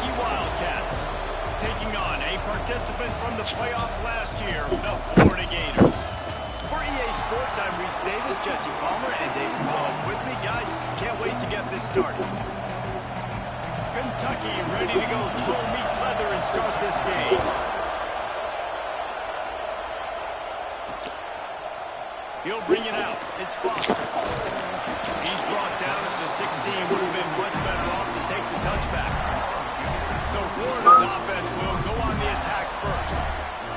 Kentucky Wildcats, taking on a participant from the playoff last year, the Florida Gators. For EA Sports, I'm Reese Davis, Jesse Palmer, and David Mullins with me. Guys, can't wait to get this started. Kentucky ready to go toe meets leather and start this game. He'll bring it out. It's Foster. He's brought down at the 16. Would have been much better off to take the touchback. So Florida's offense will go on the attack first.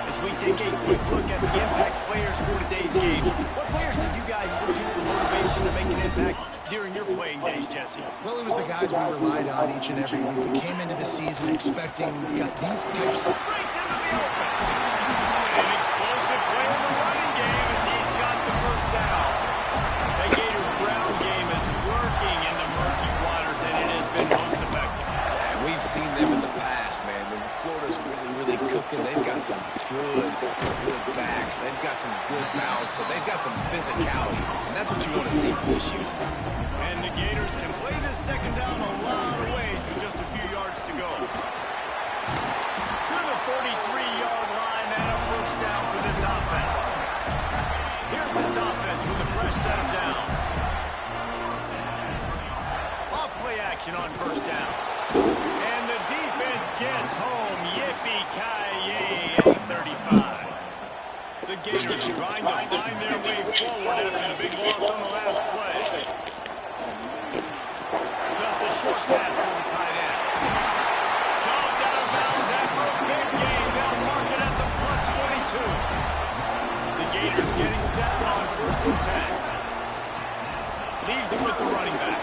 As we take a quick look at the impact players for today's game, what players did you guys go to for motivation to make an impact during your playing days, Jesse? Well, it was the guys we relied on each and every week. We came into the season expecting we got these types of... Breaks into the open. An explosive play in the running game as he's got the first down. The Gator ground game is working in the murky waters, and it has been most effective. And we've seen them in the past, man. When Florida's really cooking, they've got some good backs. They've got some good balance, but they've got some physicality, and that's what you want to see from this unit. And the Gators can play this second down a lot of ways with just a few yards to go. To the 43-yard line and a first down for this offense. Here's this offense with a fresh set of downs. Off play action on first down. And the defense gets home. Yippee-ki-yay at 35. The Gators trying to find their way forward after the big loss on the last play. Just a short pass to the tight end. Shoved out of bounds after a big gain. They'll mark it at the +42. The Gators getting set on 1st and 10. Leaves it with the running back.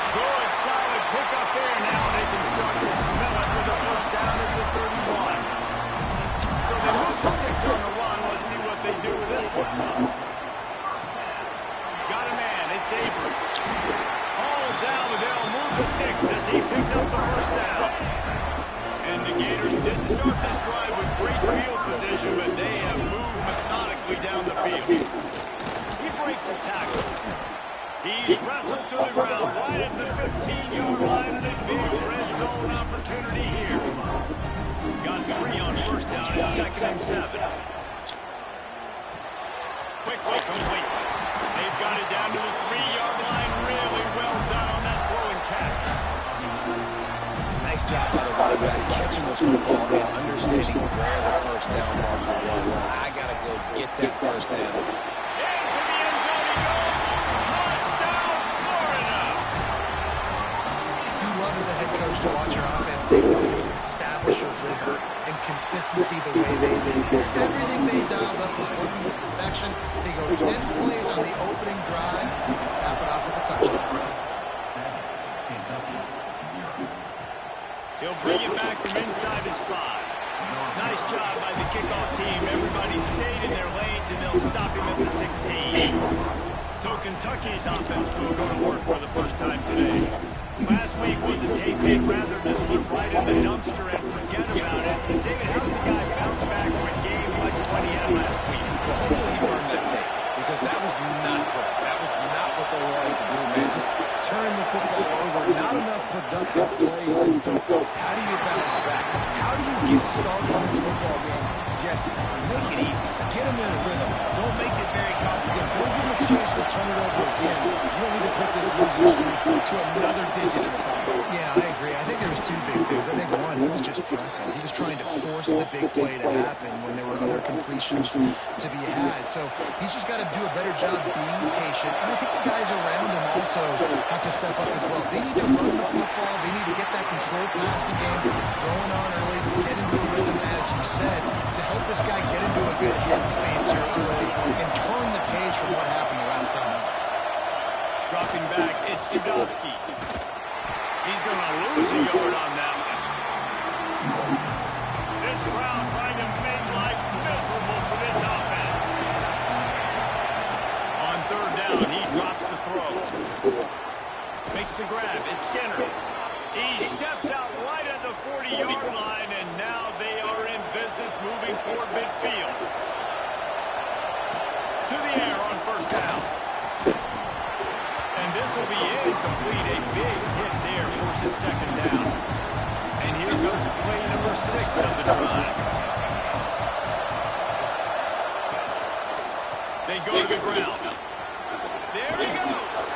Good, solid pickup there now. They can start to smell it with a first down at the 31. So they move the sticks on the run. Let's see what they do with this one. Got a man. It's Abrams. All down. They'll move the sticks as he picks up the first down. And the Gators didn't start this drive with great field position, but they have moved methodically down the field. He breaks a tackle. He's wrestled to the ground right at the 15-yard line, and a big red zone opportunity here. Got 3 on first down and 2nd and 7. Quickly complete. They've got it down to the 3-yard line. Really well done on that throw and catch. Nice job by the running back catching the football and understanding where the first down marker was. I got to go get that first down. Into the end zone he goes. Touchdown, Florida. You love as a head coach to watch your offense take the field, establish a rhythm and consistency the way they did. Everything they dialed up was working with perfection. They go 10 plays on the opening drive, cap it off with a touchdown. He'll bring it back from inside his spot. Nice job by the kickoff team. Everybody stayed in their lanes, and they'll stop him at the 16. So Kentucky's offense will go to work for the first time today. Last week was a tape they'd rather just put right in the dumpster and forget about it. David, how does a guy bounce back from a game like the one he had last week? Well, hopefully he burned that tape, because that was not correct. That was not what they wanted to do, man. Just turning the football over, not enough productive plays. And so how do you bounce back? How do you get started in this football game? Jesse, make it easy. Get them in a rhythm. Don't make it very complicated. Don't give them a chance to turn it over again. You don't need to put this losing streak to another digit in the combo. Yeah, I agree. I think there was 2 big things. I think one, he was just pressing. He was trying to force the big play to happen when there were other completions to be had. So he's just got to do a better job being patient. And I think the guys around him also have to step up as well. They need to run the football. They need to get that control passing game going on early to get into a rhythm, as you said, to help this guy get into a good headspace here early and turn the page from what happened the last time out. Dropping back, it's Judowski. He's going to lose a yard on that one. This crowd trying to make life miserable for this offense. On 3rd down, he drops the throw. Makes the grab. It's Skinner. He steps out right at the 40-yard line, and now they are in business moving toward midfield. To the air on 1st down. And this This will be incomplete. A big hit there forces second down. And here comes play number 6 of the drive. They go to the ground. There he goes.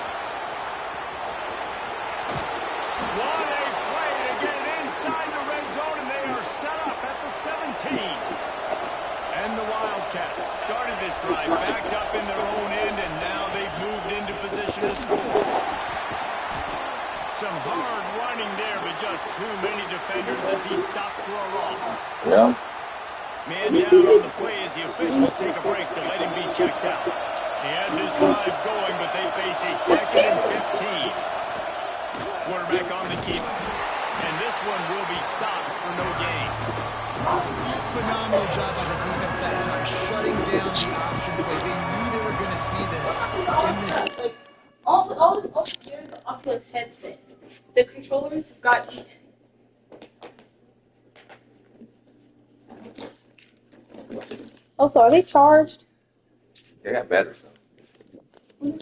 What a play to get it inside the red zone, and they are set up at the 17. And the Wildcats started this drive backed up in their own end, and now they've moved into position to score. Some hard running there, but just too many defenders as he stopped for a loss. Yeah. Man down on the play as the officials take a break to let him be checked out. He had this drive going, but they face a 2nd and 15. Quarterback on the keep, and this one will be stopped for no gain. Phenomenal job by the defense that time, shutting down the option play. They knew they were going to see this in this. Like, all the players are off his headset. The controllers got eaten. Also, are they charged? They got better stuff. And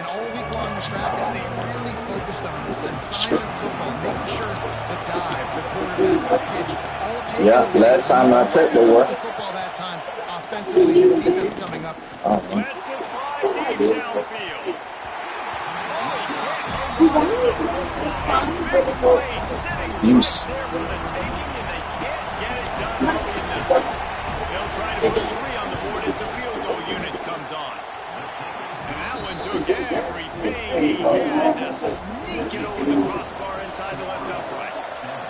all week long in practice, they really focused on this assignment football, making sure the dive, the quarterback, the pitch, all taken away. Last time I checked, they were. The football that time, offensively, the defense coming up. Let's fly deep downfield. Oh, he can't hold on to the football. Big play sitting right there for the taking, and they can't get it done early in this one. They'll try to put 3 on the board as the field goal unit comes on. And that one took everything he had to sneak it over the crossbar inside the left upright.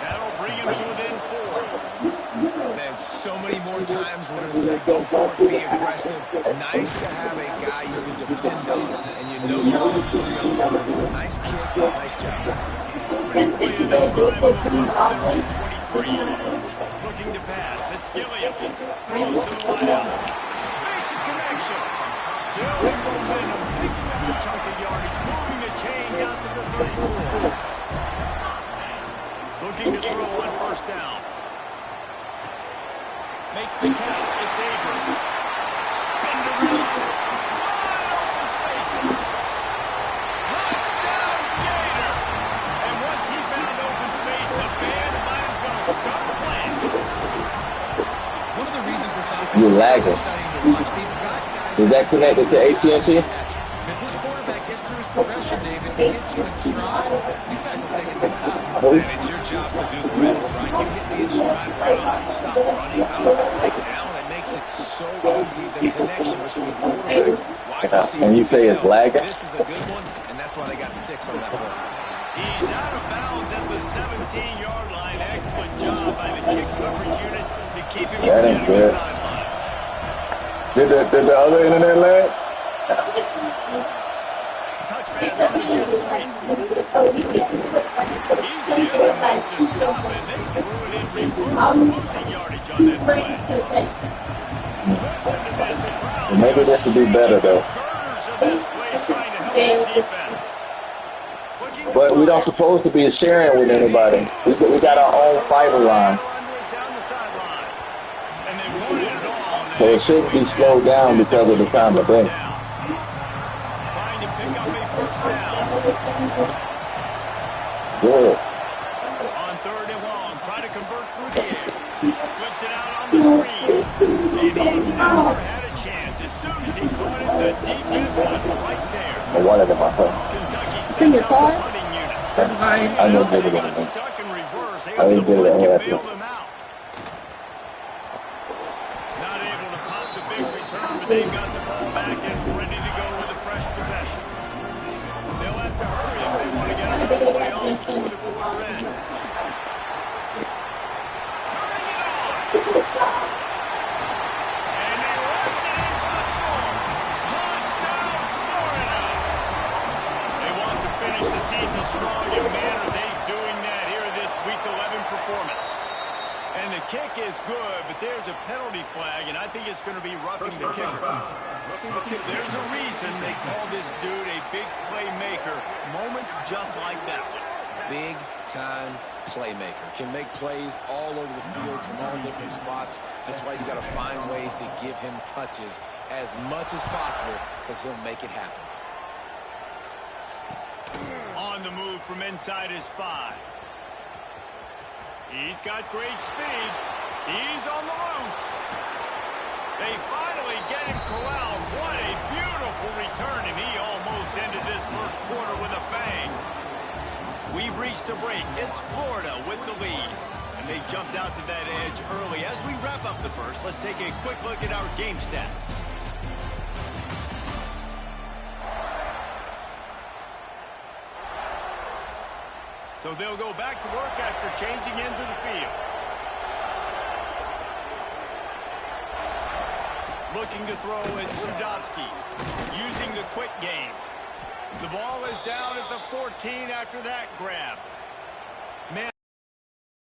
That'll bring him to within 4. Man, so many more times we're going to say go for it, be aggressive. Nice to have a guy you can depend on, and you know you're putting 3 on the board. Nice kick, nice job. Opening play of this drive will come from their own 23. Looking to pass, it's Gilliam. Throws to the wideout. Makes a connection. Building momentum, picking up a chunk of yardage, moving the chains out to the 34. Looking to throw on first down. Makes the catch. It's Abrams. Spinned around. Wide open spaces. Touchdown, Gator. And once he found open space, the band might as well start playing. One of the reasons this offense You is so lagging. exciting to watch, they've got guys. Is that connected to AT&T? If this quarterback gets through his progression, David, he hits you in stride, these guys will take it to the house. And it's your job to do the rest, right? You hit me in stride right on. Stop running out of the breakdown. It makes it so easy, the connection between quarterback, wide receiver. And you say it's lagging? This is a good one, and that's why they got 6 on that play. He's out of bounds at the 17-yard line. Excellent job by the kick coverage unit to keep him from That ain't getting the good. sideline. Did the other internet lag? Touch pass on the jet sweep. He's the only one to stop, and they threw it in reverse, losing yardage on that play. Listen to this. A crowd Maybe this would be better, though. girders of this place trying to help the defense. Looking to But we don't fire. supposed to be sharing with anybody. We got our own fiber line. Down the sideline. And they wanted it all. So it should be slowed down because of the time of day. Trying to pick up a first down. Good. On 3rd and long, try to convert through the air. Flips it out on the screen. And he never had a chance. As soon as he caught it, the defense was right there. I wanted it my phone. Kentucky sends out the punting unit. I didn't get it Got anything. stuck in reverse. I didn't get it Able to ahead, bail too. them out. Not able to pop the big return, but they've got the ball back and ready to go with a fresh possession. They'll have to hurry if they want to get it all the way off before the quarter ends. Turning it on. And they launch it in for the score. Touchdown, Florida. They want to finish the season strong, and man, are they doing that here in this Week 11 performance. And the kick is good, but there's a penalty flag, and I think it's going to be roughing the kicker. There's a reason they call this dude a big playmaker. Moments just like that one. Big-time playmaker. Can make plays all over the field from all different spots. That's why you got to find ways to give him touches as much as possible because he'll make it happen. from inside his 5. He's got great speed. He's on the loose. They finally get him corralled. What a beautiful return, and he almost ended this first quarter with a bang. We've reached a break. It's Florida with the lead. And they jumped out to that edge early. As we wrap up the first, let's take a quick look at our game stats. So they'll go back to work after changing into the field. Looking to throw at Trudovsky, using the quick game. The ball is down at the 14 after that grab. Man,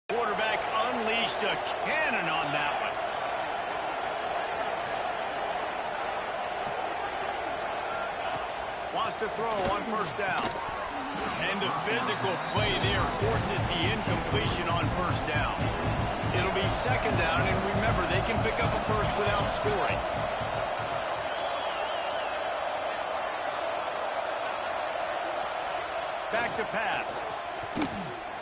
quarterback unleashed a cannon on that one. Wants to throw on first down. And the physical play there forces the incompletion on first down. It'll be second down, and remember, they can pick up a first without scoring. Back to pass.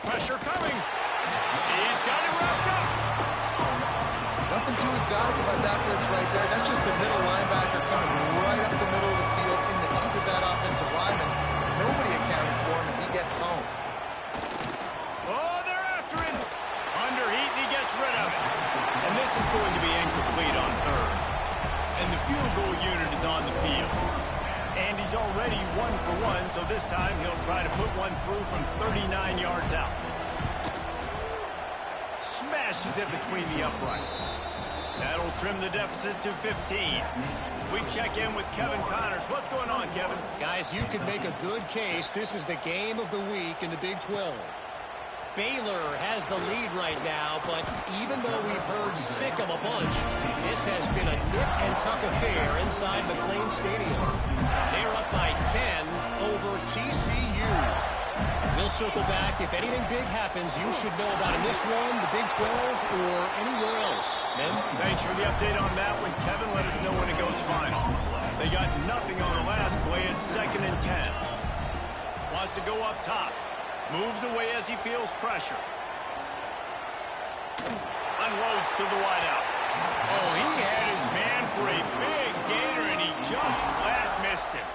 Pressure coming. He's got it wrapped up. Nothing too exotic about that blitz right there. That's just the middle linebacker coming right up the middle of the field in the teeth of that offensive lineman. Nobody accounted for him, and he gets home. Oh, they're after him. Underheat, and he gets rid of it. And this is going to be incomplete on third. And the field goal unit is on the field. And he's already 1 for 1, so this time he'll try to put one through from 39 yards out. Smashes it between the uprights. That'll trim the deficit to 15. We check in with Kevin Connors. What's going on, Kevin? Guys, you could make a good case. This is the game of the week in the Big 12. Baylor has the lead right now, but even though we've heard sick 'em a bunch, this has been a nip-and-tuck affair inside McLean Stadium. They're up by 10 over TCU. We'll circle back. If anything big happens, you should know about in this one, the Big 12, or anywhere else. Ben? Thanks for the update on that one, Kevin. Let us know when it goes final. They got nothing on the last play. It's 2nd and 10. Wants to go up top. Moves away as he feels pressure. Unloads to the wideout. Oh, he had his man for a big gainer, and he just flat missed it.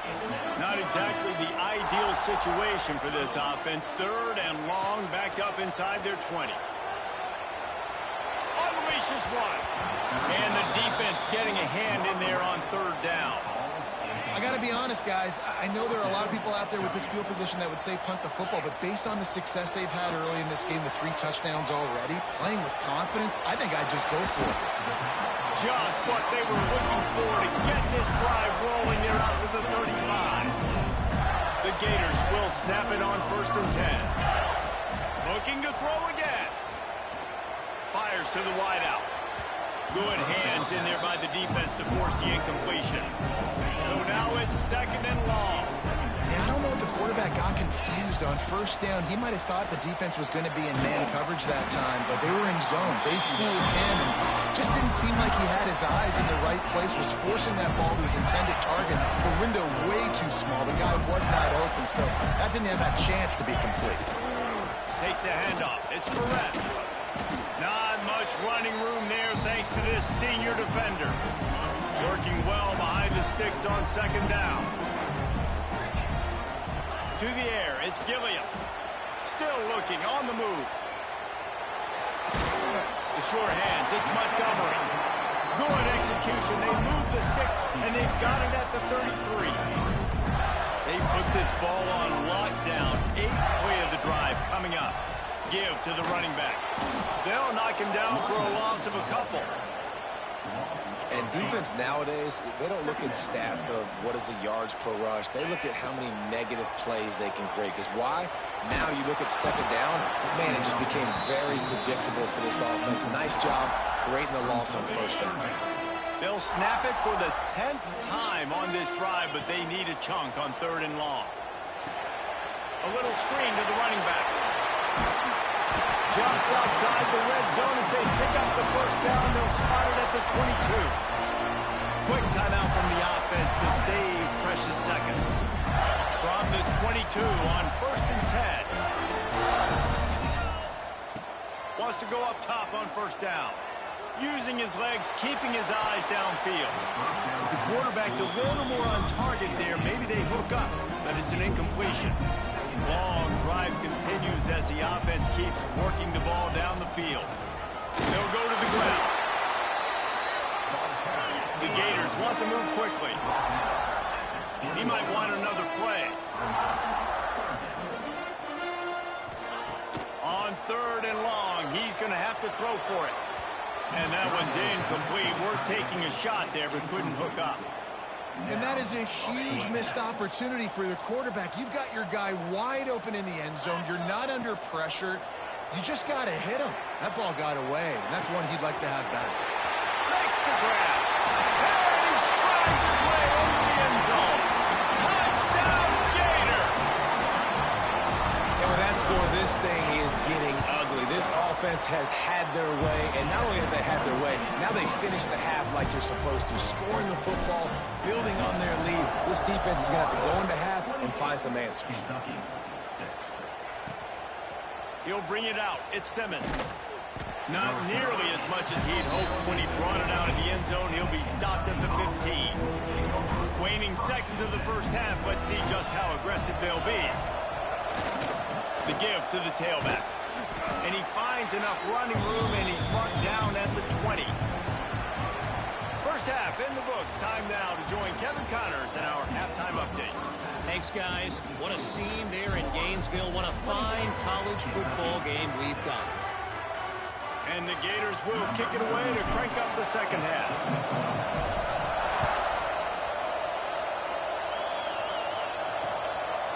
Not exactly the ideal situation for this offense. 3rd and long, back up inside their 20. Unleashes one. And the defense getting a hand in there on 3rd down. I got to be honest, guys. I know there are a lot of people out there with this field position that would say punt the football, but based on the success they've had early in this game with 3 touchdowns already, playing with confidence, I think I'd just go for it. Just what they were looking for to get this drive rolling. They're out to the 35. The Gators will snap it on 1st and 10. Looking to throw again. Fires to the wideout. Good hands in there by the defense to force the incompletion. So now it's 2nd and long. Yeah, I don't know if the quarterback got confused on 1st down. He might have thought the defense was going to be in man coverage that time, but they were in zone. They fooled him and just didn't seem like he had his eyes in the right place, was forcing that ball to his intended target. The window way too small. The guy was not open, so that didn't have that chance to be complete. Takes the handoff. It's Barrett. Not much running room there thanks to this senior defender. Working well behind the sticks on 2nd down. To the air, it's Gilliam. Still looking, on the move. The sure hands, it's Montgomery. Good execution, they move the sticks, and they've got it at the 33. They put this ball on lockdown. 8th play of the drive coming up. Give to the running back. They'll knock him down for a loss of a couple. And defense nowadays, they don't look at stats of what is the yards per rush. They look at how many negative plays they can create. Because why? Now you look at 2nd down, man, it just became very predictable for this offense. Nice job creating the loss on 1st down. They'll snap it for the 10th time on this drive, but they need a chunk on 3rd and long. A little screen to the running back. Just outside the red zone as they pick up the 1st down. They'll spot it at the 22. Quick timeout from the offense to save precious seconds. From the 22 on 1st and 10. wants to go up top on first down. Using his legs, keeping his eyes downfield. If the quarterback's a little more on target there, maybe they hook up, but it's an incompletion. Long drive continues as the offense keeps working the ball down the field. They'll go to the ground. The Gators want to move quickly. He might want another play. On 3rd and long, he's going to have to throw for it. And that one's incomplete. We're taking a shot there, but couldn't hook up. And that is a huge missed opportunity for the quarterback. You've got your guy wide open in the end zone. You're not under pressure. You just got to hit him. That ball got away, and that's one he'd like to have back. Makes the grab. And he strides his way over the end zone. Touchdown, Gator! And with that score, this thing is getting ugly. This offense has had their way, and not only have they had their way, now they finished the half like you're supposed to, scoring the football, building on their lead. This defense is going to have to go into half and find some answers. He'll bring it out. It's Simmons. Not nearly as much as he'd hoped when he brought it out of the end zone. He'll be stopped at the 15. Waning seconds of the first half. Let's see just how aggressive they'll be. The give to the tailback. And he finds enough running room, and he's brought down at the 20. First half in the books. Time now to join Kevin Connors in our halftime update. Thanks, guys. What a scene there in Gainesville. What a fine college football game we've got. And the Gators will kick it away to crank up the second half.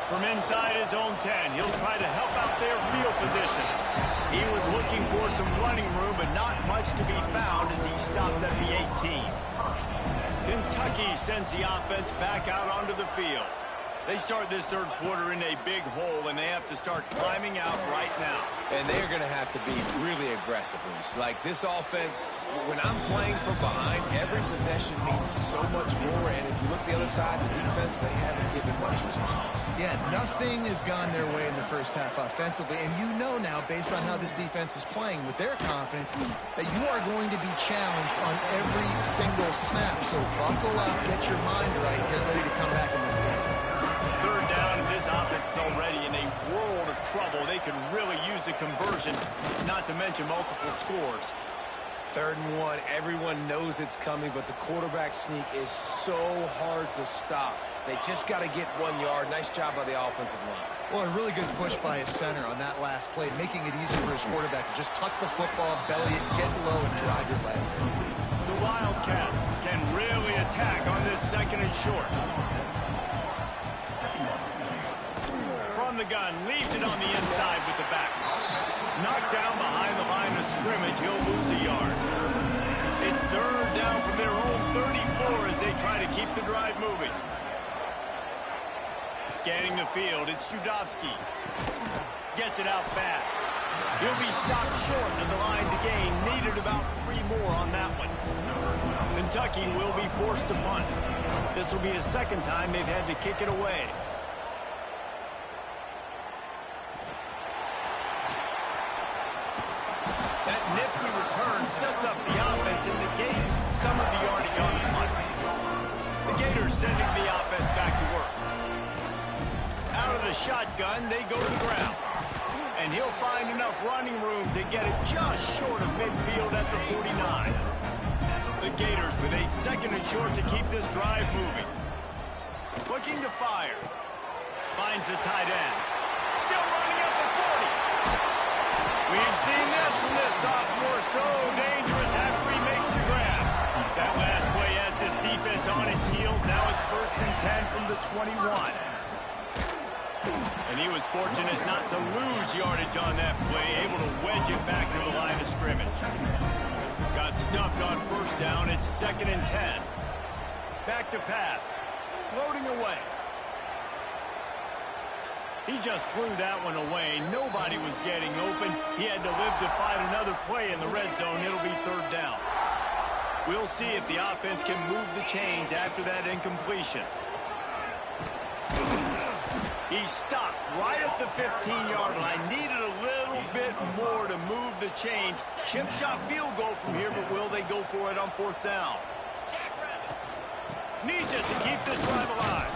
From inside his own 10, he'll try to help out their field position. He was looking for some running room, but not much to be found as he stopped at the 18. Kentucky sends the offense back out onto the field. They start this third quarter in a big hole, and they have to start climbing out right now. And they're going to have to be really aggressive, Reese. Like, this offense, when I'm playing from behind, every possession means so much more. And if you look the other side, the defense, they haven't given much resistance. Yeah, nothing has gone their way in the first half offensively. And you know now, based on how this defense is playing with their confidence, that you are going to be challenged on every single snap. So buckle up, get your mind right, get ready to come back in this game. Third down, and this offense is already in a world of trouble. They could really use a conversion, not to mention multiple scores. 3rd and 1, everyone knows it's coming, but the quarterback sneak is so hard to stop. They just got to get 1 yard. Nice job by the offensive line. Well, a really good push by his center on that last play, making it easy for his quarterback to just tuck the football, belly it, get low, and drive your legs. The Wildcats can really attack on this 2nd and short. From the gun, leaves it on the inside with the back. Knocked down behind the line of scrimmage, he'll lose a yard. It's 3rd down from their own 34 as they try to keep the drive moving. Scanning the field, it's Judovsky. Gets it out fast. He'll be stopped short of the line to gain. Needed about 3 more on that one. Kentucky will be forced to punt. This will be the 2nd time they've had to kick it away. That nifty return sets up the offense and negates some of the yardage on the punt. The Gators sending the offense back to work. Out of the shotgun, they go to the ground. And he'll find enough running room to get it just short of midfield at the 49. The Gators with a 2nd and short to keep this drive moving. Looking to fire. Finds the tight end. Still running up the 40. We've seen this from this sophomore, so dangerous after he makes the grab. That last play has this defense on its heels. Now it's 1st and 10 from the 21. And he was fortunate not to lose yardage on that play, able to wedge it back to the line of scrimmage. Got stuffed on 1st down. It's 2nd and 10. Back to pass. Floating away. He just threw that one away. Nobody was getting open. He had to live to find another play in the red zone. It'll be 3rd down. We'll see if the offense can move the chains after that incompletion. He stopped right at the 15-yard line. Needed a little bit more to move the chains. Chip shot field goal from here, but will they go for it on 4th down? Needs it to keep this drive alive.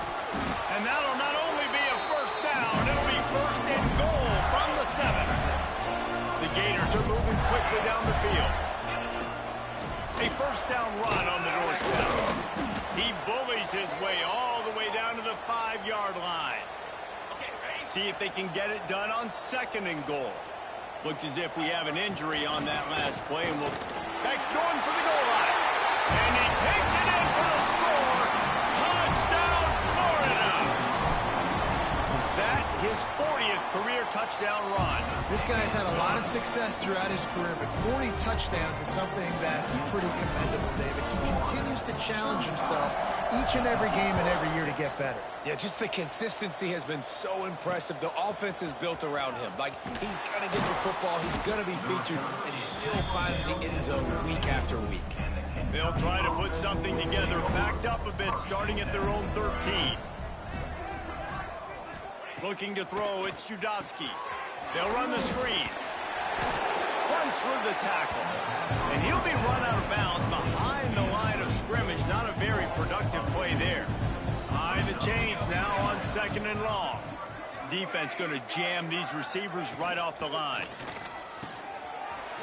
And that'll not only be a 1st down, it'll be 1st and goal from the 7. The Gators are moving quickly down the field. A 1st down run on the doorstep. He bullies his way all the way down to the 5-yard line. See if they can get it done on 2nd and goal. Looks as if we have an injury on that last play, and Beck's going for the goal line. And he takes it in for the score. Touchdown, Florida. That his 40th career touchdown run. This guy's had a lot of success throughout his career, but 40 touchdowns is something that's pretty commendable, David. He continues to challenge himself each and every game and every year to get better. Yeah, just the consistency has been so impressive. The offense is built around him. Like, he's going to get the football, he's going to be featured, and still finds the end zone week after week. They'll try to put something together, backed up a bit, starting at their own 13. Looking to throw, it's Judowski. They'll run the screen. Runs through the tackle. And he'll be run out of bounds behind the line of scrimmage. Not a very productive play there. Behind the chains now on 2nd and long. Defense going to jam these receivers right off the line.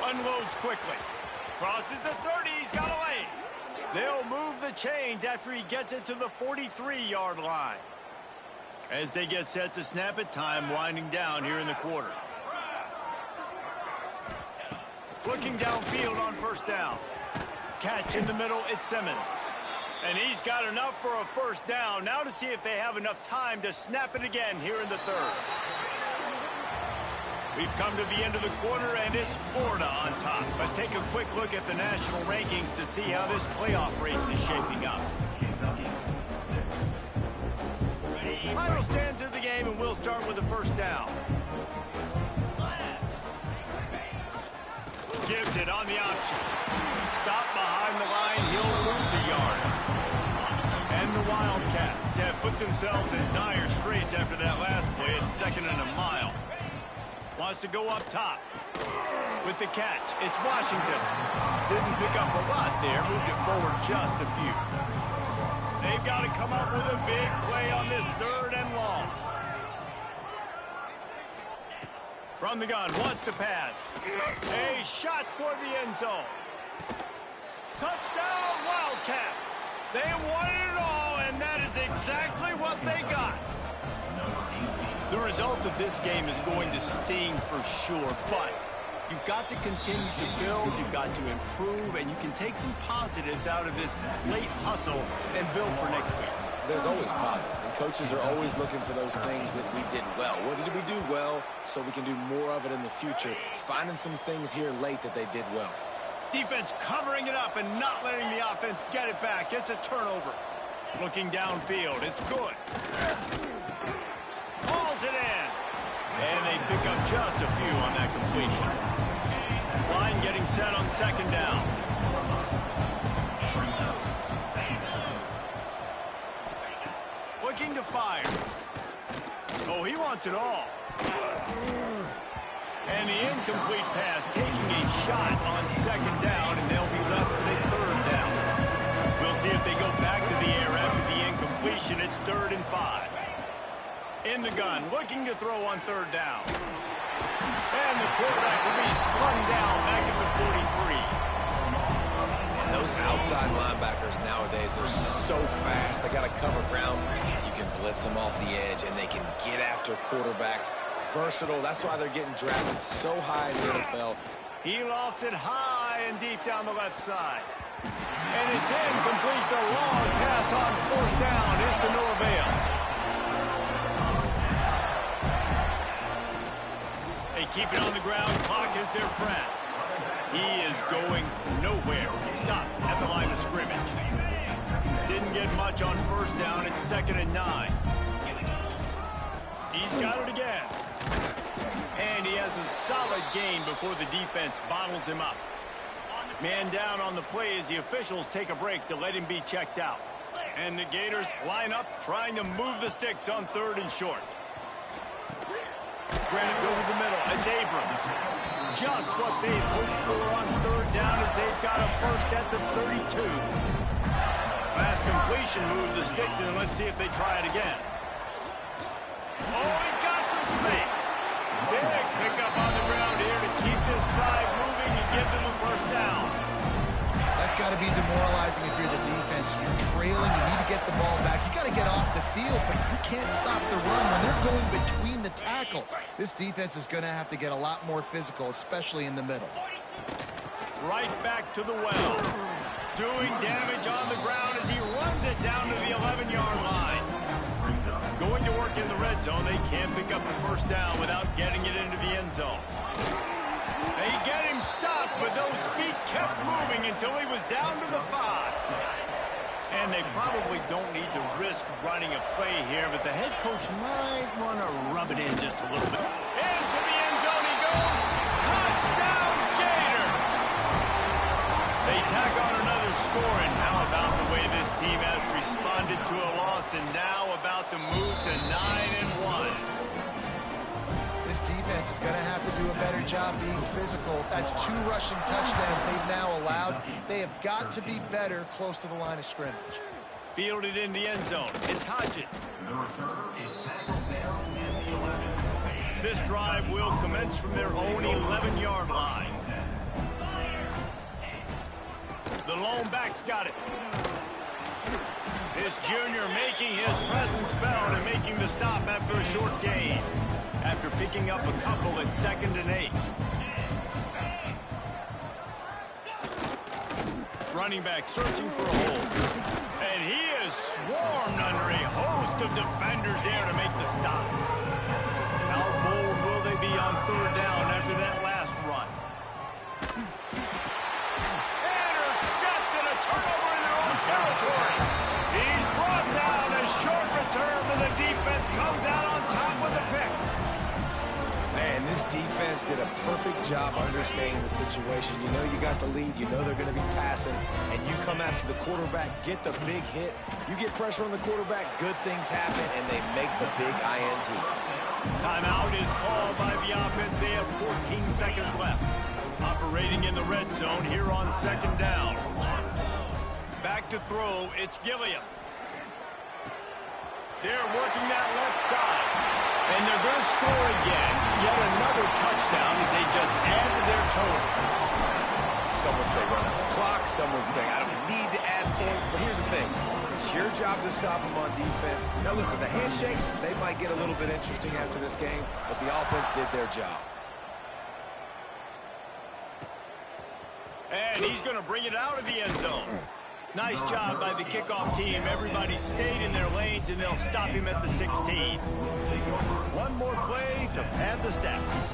Unloads quickly. Crosses the 30, he's got a lane. They'll move the chains after he gets it to the 43-yard line. As they get set to snap it, time winding down here in the quarter. Looking downfield on 1st down. Catch in the middle, it's Simmons. And he's got enough for a 1st down. Now to see if they have enough time to snap it again here in the 3rd. We've come to the end of the quarter, and it's Florida on top. Let's take a quick look at the national rankings to see how this playoff race is shaping up. Final stands of the game, and we'll start with the 1st down. Gives it on the option. Stop behind the line, he'll lose a yard. And the Wildcats have put themselves in dire straits after that last play. It's 2nd and a mile. Wants to go up top. With the catch, it's Washington. Didn't pick up a lot there, moved it forward just a few. They've got to come up with a big play on this 3rd and long. From the gun, wants to pass. A shot toward the end zone. Touchdown, Wildcats. They won it all, and that is exactly what they got. The result of this game is going to sting for sure, but you've got to continue to build, you've got to improve, and you can take some positives out of this late hustle and build for next week. There's always positives, and coaches are always looking for those things that we did well. What did we do well so we can do more of it in the future? Finding some things here late that they did well. Defense covering it up and not letting the offense get it back. It's a turnover. Looking downfield, it's good. Hauls it in. And they pick up just a few on that completion. Line getting set on 2nd down. Looking to fire. Oh, he wants it all. And the incomplete pass taking a shot on 2nd down, and they'll be left with a 3rd down. We'll see if they go back to the air after the incompletion. It's 3rd and 5. In the gun, looking to throw on 3rd down. And the quarterback will be slung down back at the 43. And those outside linebackers nowadays, they're so fast. They got to cover ground. You can blitz them off the edge, and they can get after quarterbacks. Versatile. That's why they're getting drafted so high in the NFL. He lofts it high and deep down the left side. And it's incomplete. The long pass on 4th down is to no avail. They keep it on the ground. Clock is their friend. He is going nowhere. Stop at the line of scrimmage. Didn't get much on 1st down. It's 2nd and 9. He's got it again. And he has a solid gain before the defense bottles him up. Man down on the play as the officials take a break to let him be checked out. And the Gators line up trying to move the sticks on 3rd and short. Granted, go to the middle. It's Abrams. Just what they've hoped for on third down as they've got a first at the 32. Fast completion, move the sticks, and let's see if they try it again. Oh, he's got some space. Big pickup on the ground here to keep this drive moving and give them a first down. That's got to be demoralizing if you're the defense. You're trailing, you need to get the ball back. You got to get off the field, but you can't stop the run when they're going between the tackles. This defense is going to have to get a lot more physical, especially in the middle. Right back to the well. Doing damage on the ground as he runs it down to the 11-yard line. Going to work in the red zone. They can't pick up the first down without getting it into the end zone. They get him stopped, but those feet kept moving until he was down to the 5. And they probably don't need to risk running a play here, but the head coach might want to rub it in just a little bit. Into the end zone he goes. Touchdown, Gators! They tack on another score, and how about the way this team has responded to a loss and now about to move to 9-1. This defense is going to have to do a better job being physical. That's 2 rushing touchdowns they've now allowed. They have got to be better close to the line of scrimmage. Fielded in the end zone. It's Hodges. This drive will commence from their own 11-yard line. The lone back's got it. This junior making his presence felt and making the stop after a short gain. After picking up a couple at 2nd and 8. Running back searching for a hole. And he is swarmed under a host of defenders there to make the stop. How bold will they be on third down after that last run? Intercepted, a turnover in their own territory. He's brought down, a short return, but the defense comes out on top with a pick. Man, this defense did a perfect job understanding the situation. You know you got the lead. You know they're going to be passing. And you come after the quarterback, get the big hit. You get pressure on the quarterback, good things happen, and they make the big INT. Timeout is called by the offense. They have 14 seconds left. Operating in the red zone here on 2nd down. Back to throw. It's Gilliam. They're working that left side. And they're going to score again. Yet another touchdown as they just add to their total. Some would say run out the clock. Some would say I don't need to add points. But here's the thing. It's your job to stop them on defense. Now listen, the handshakes, they might get a little bit interesting after this game, but the offense did their job. And he's going to bring it out of the end zone. Nice job by the kickoff team. Everybody stayed in their lanes, and they'll stop him at the 16. One more play to pad the stats.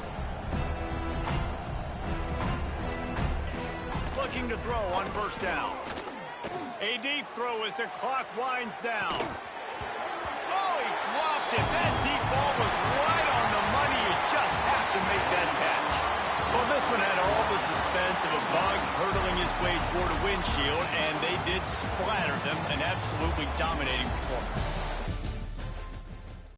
Looking to throw on first down. A deep throw as the clock winds down. Oh, he dropped it. That deep ball was right on the money. You just have to make that catch. Well, this one had all the suspense of a bug hurtling his way toward a windshield, and they did splatter them. An absolutely dominating performance.